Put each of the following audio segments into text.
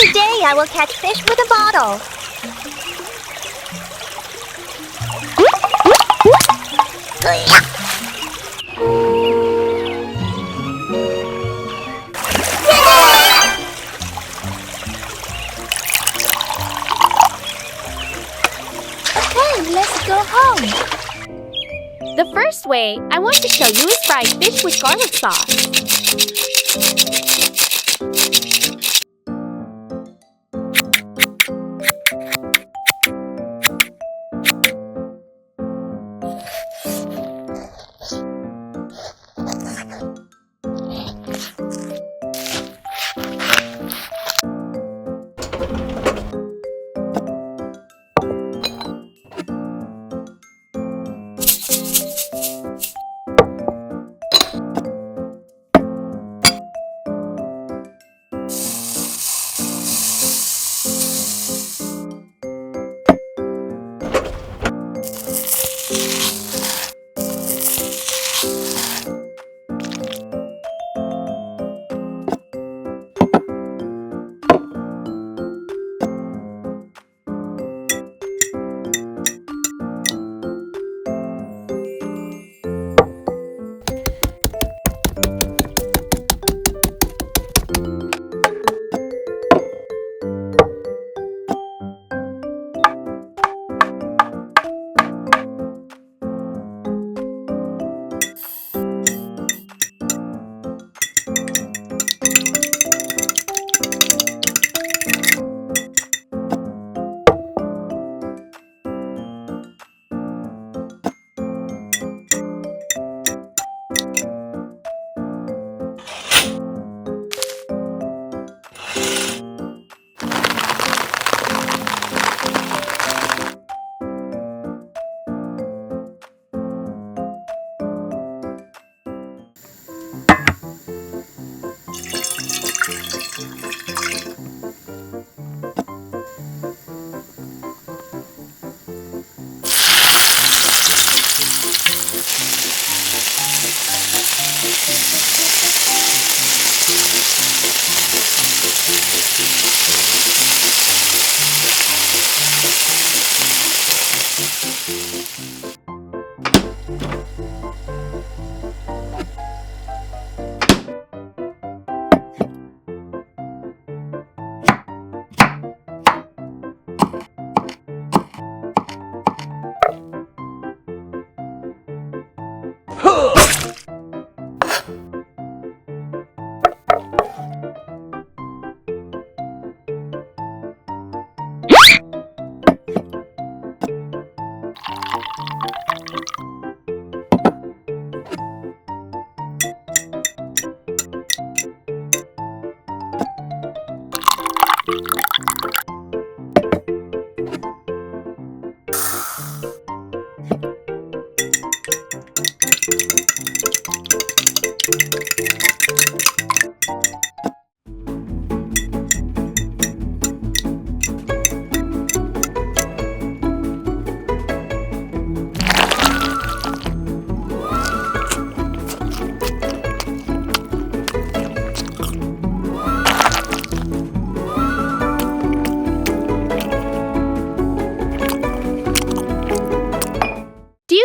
Today I will catch fish with a bottle. Okay, let's go home. The first way I want to show you is fried fish with garlic sauce.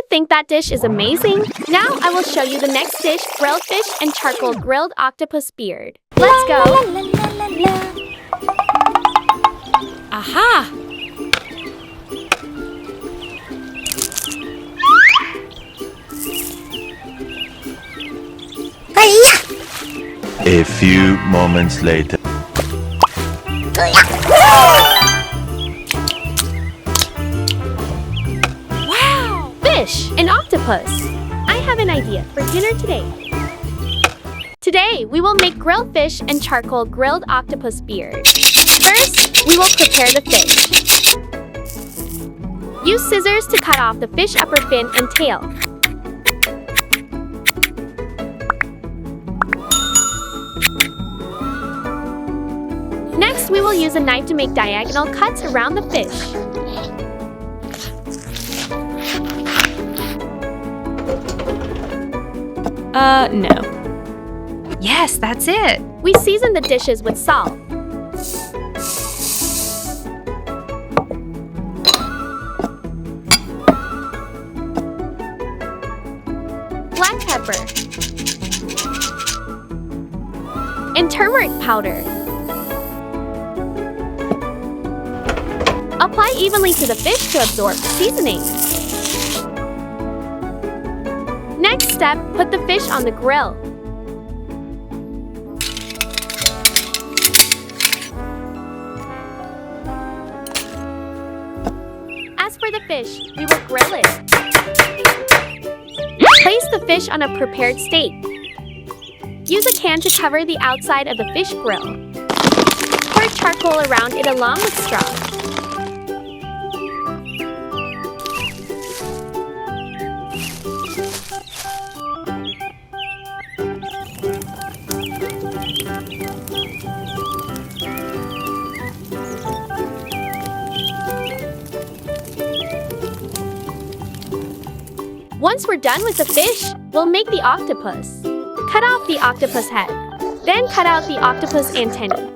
Think that dish is amazing? Now I will show you the next dish, grilled fish and charcoal grilled octopus beard. Let's go! Aha! A few moments later. Fish and octopus. I have an idea for dinner today. Today, we will make grilled fish and charcoal grilled octopus beard. First, we will prepare the fish. Use scissors to cut off the fish upper fin and tail. Next, we will use a knife to make diagonal cuts around the fish. No. Yes, that's it. We season the dishes with salt. and turmeric powder. Apply evenly to the fish to absorb the seasoning. Next step, put the fish on the grill. As for the fish, we will grill it. Place the fish on a prepared steak. Use a can to cover the outside of the fish grill. Pour charcoal around it along with straw. Once we're done with the fish, we'll make the octopus. Cut off the octopus head. Then cut out the octopus antennae.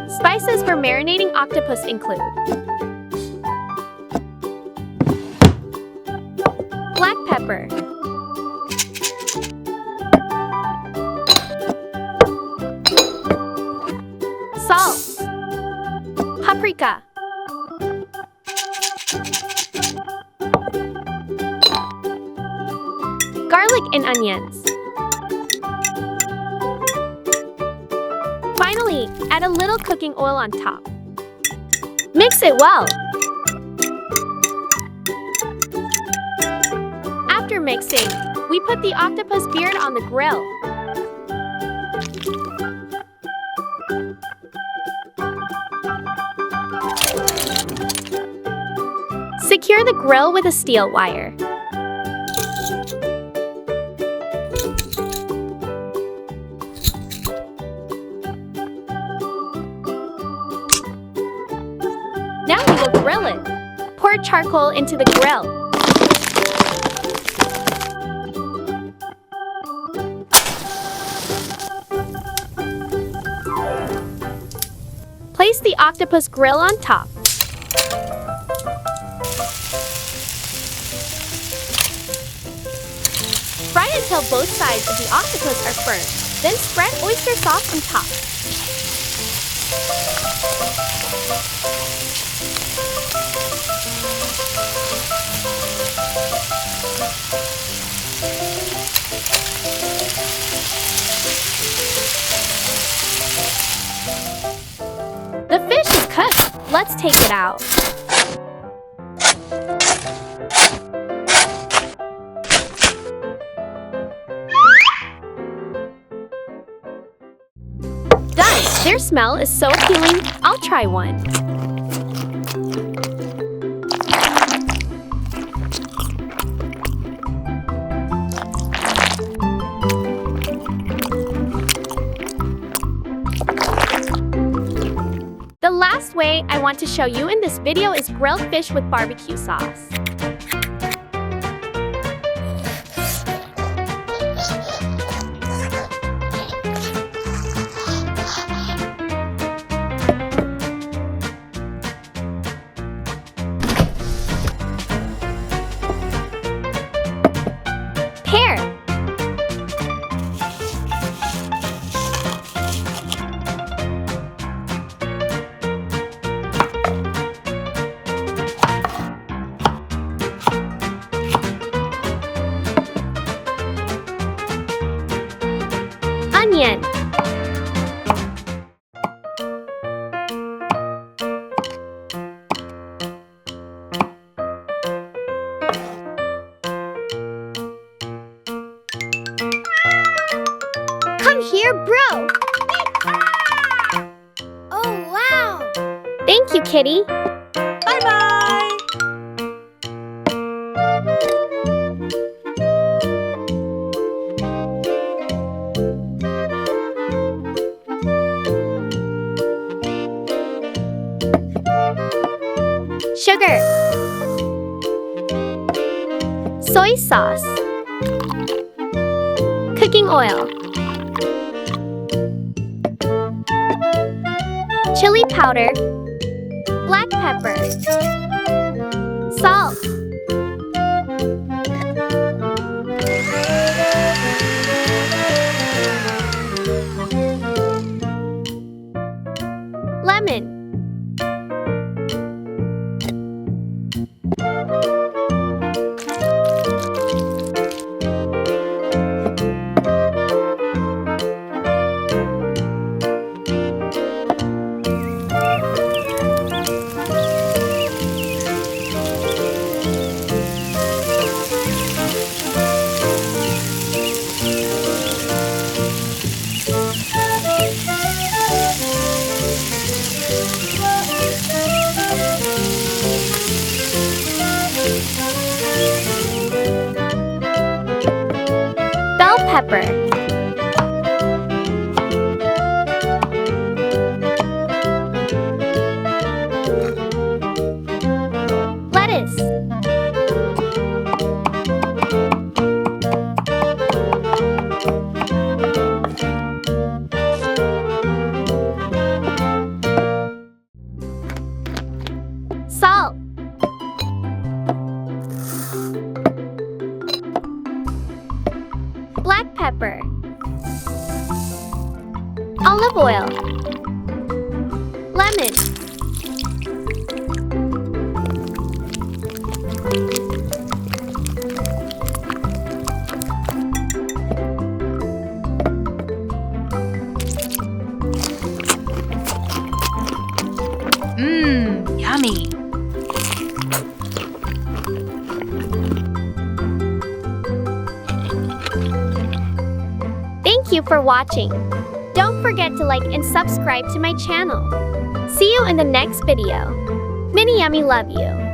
Spices for marinating octopus include black pepper, salt, paprika, garlic and onions. Finally, add a little cooking oil on top. Mix it well. After mixing, we put the octopus beard on the grill. Secure the grill with a steel wire. Now we will grill it. Pour charcoal into the grill. Place the octopus grill on top. Fry until both sides of the octopus are burnt. Then spread oyster sauce on top. The fish is cooked. Let's take it out. Done! Their smell is so appealing. I'll try one. The last way I want to show you in this video is grilled fish with barbecue sauce. Pear, onion, come here, bro. Oh, wow! Thank you, kitty. Bye-bye! Sugar, soy sauce, cooking oil, powder, black pepper, salt, lemon, bell pepper, lettuce, salt, black pepper, olive oil, lemon, Yummy. Thank you for watching. Don't forget to like and subscribe to my channel. See you in the next video. Mini Yummy love you.